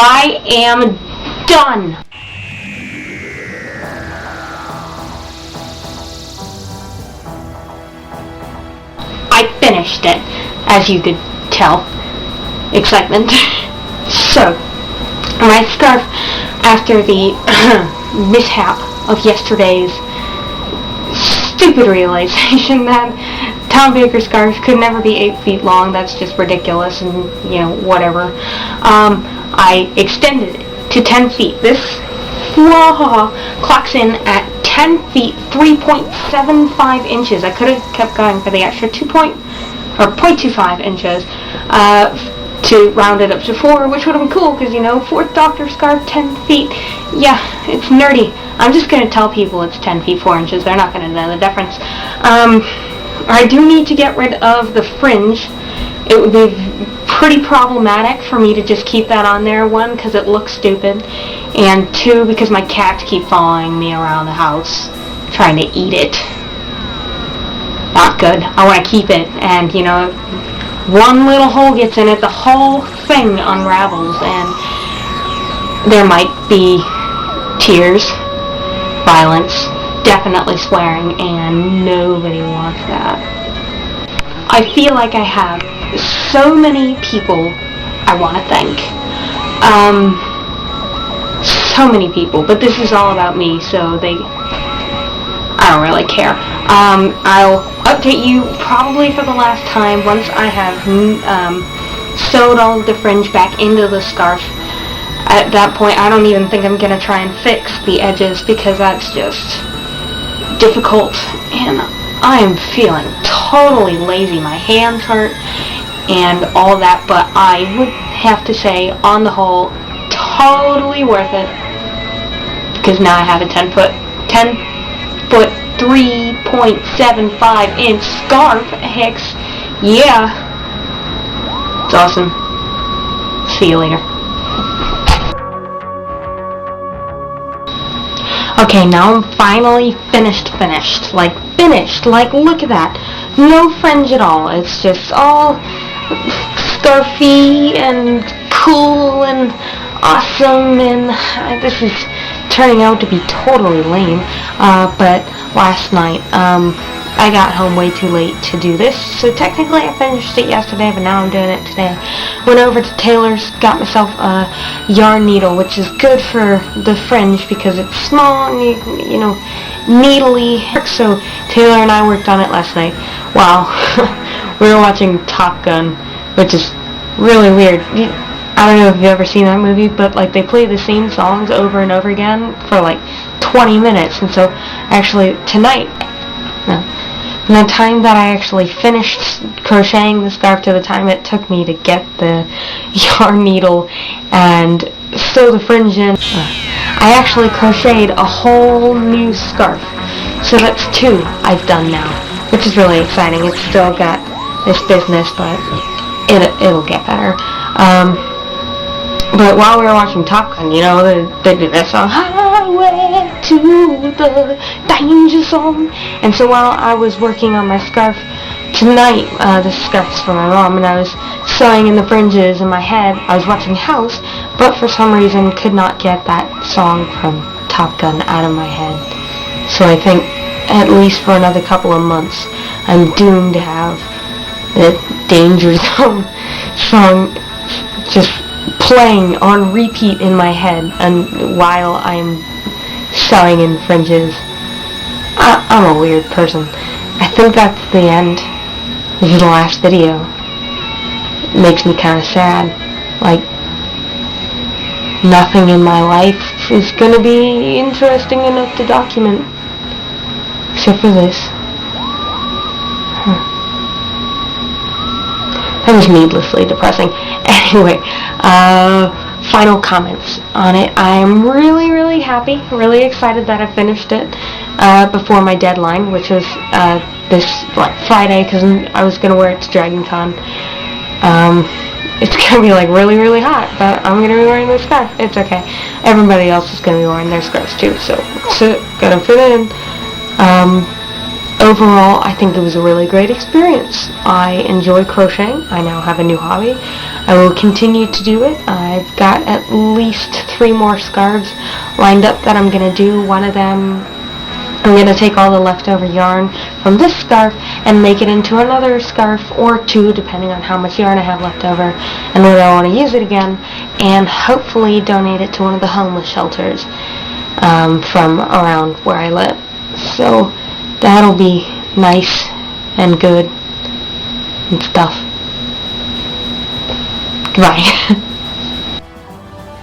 I am done. I finished it, as you could tell. Excitement. So, my scarf, after the mishap of yesterday's stupid realization that Tom Baker's scarves could never be 8 feet long, that's just ridiculous, and, you know, whatever, I extended it to 10 feet. This clocks in at 10 feet, 3.75 inches. I could have kept going for the extra 0.25 inches to round it up to 4, which would have been cool, because, you know, 4th Doctor scarf, 10 feet. Yeah, it's nerdy. I'm just going to tell people it's 10 feet, 4 inches. They're not going to know the difference. I do need to get rid of the fringe. It would be pretty problematic for me to just keep that on there, 1, because it looks stupid, and 2, because my cats keep following me around the house trying to eat it. Not good. I want to keep it, and, you know, one little hole gets in it, the whole thing unravels, and there might be tears, violence, definitely swearing, and nobody wants that. I feel like I have so many people I want to thank. So many people, but this is all about me, so I don't really care. I'll update you probably for the last time once I have sewed all of the fringe back into the scarf. At that point, I don't even think I'm going to try and fix the edges, because that's just difficult, and I am feeling totally lazy. My hands hurt and all that, but I would have to say, on the whole, totally worth it, because now I have a 10 foot 3.75 inch scarf. Hex, yeah, it's awesome. See you later. Okay, now I'm finally finished, like, look at that. No fringe at all. It's just all scarfy and cool and awesome, and this is turning out to be totally lame. But last night, I got home way too late to do this, so technically I finished it yesterday, but now I'm doing it today. Went over to Taylor's, got myself a yarn needle, which is good for the fringe because it's small and, you know, needly. So Taylor and I worked on it last night while we were watching Top Gun, which is really weird. I don't know if you've ever seen that movie, but, like, they play the same songs over and over again for, like, 20 minutes, and so actually tonight, from the time that I actually finished crocheting the scarf to the time it took me to get the yarn needle and sew the fringe in, I actually crocheted a whole new scarf. So that's 2 I've done now, which is really exciting. It's still got this business, but it'll get better. But while we were watching Top Gun, you know, they did that song, Highway to the Danger Zone. And so while I was working on my scarf tonight, this scarf's for my mom, and I was sewing in the fringes in my head, I was watching House, but for some reason could not get that song from Top Gun out of my head. So I think, at least for another couple of months, I'm doomed to have the Danger Zone song just playing on repeat in my head, and while I'm sewing in fringes. I'm a weird person. I think that's the end. This is the last video. It makes me kind of sad. Like, nothing in my life is gonna be interesting enough to document, except for this. That was needlessly depressing. Anyway, final comments on it. I'm really, really happy, really excited that I finished it before my deadline, which was this Friday, because I was going to wear it to Dragon Con. It's going to be like really, really hot, but I'm going to be wearing this scarf. It's okay. Everybody else is going to be wearing their scarves too, so it's going to fit in. overall, I think it was a really great experience. I enjoy crocheting. I now have a new hobby. I will continue to do it. I've got at least 3 more scarves lined up that I'm going to do. One of them, I'm going to take all the leftover yarn from this scarf and make it into another scarf or 2, depending on how much yarn I have left over and whether I want to use it again, and hopefully donate it to one of the homeless shelters from around where I live. So that'll be nice and good and stuff. Goodbye.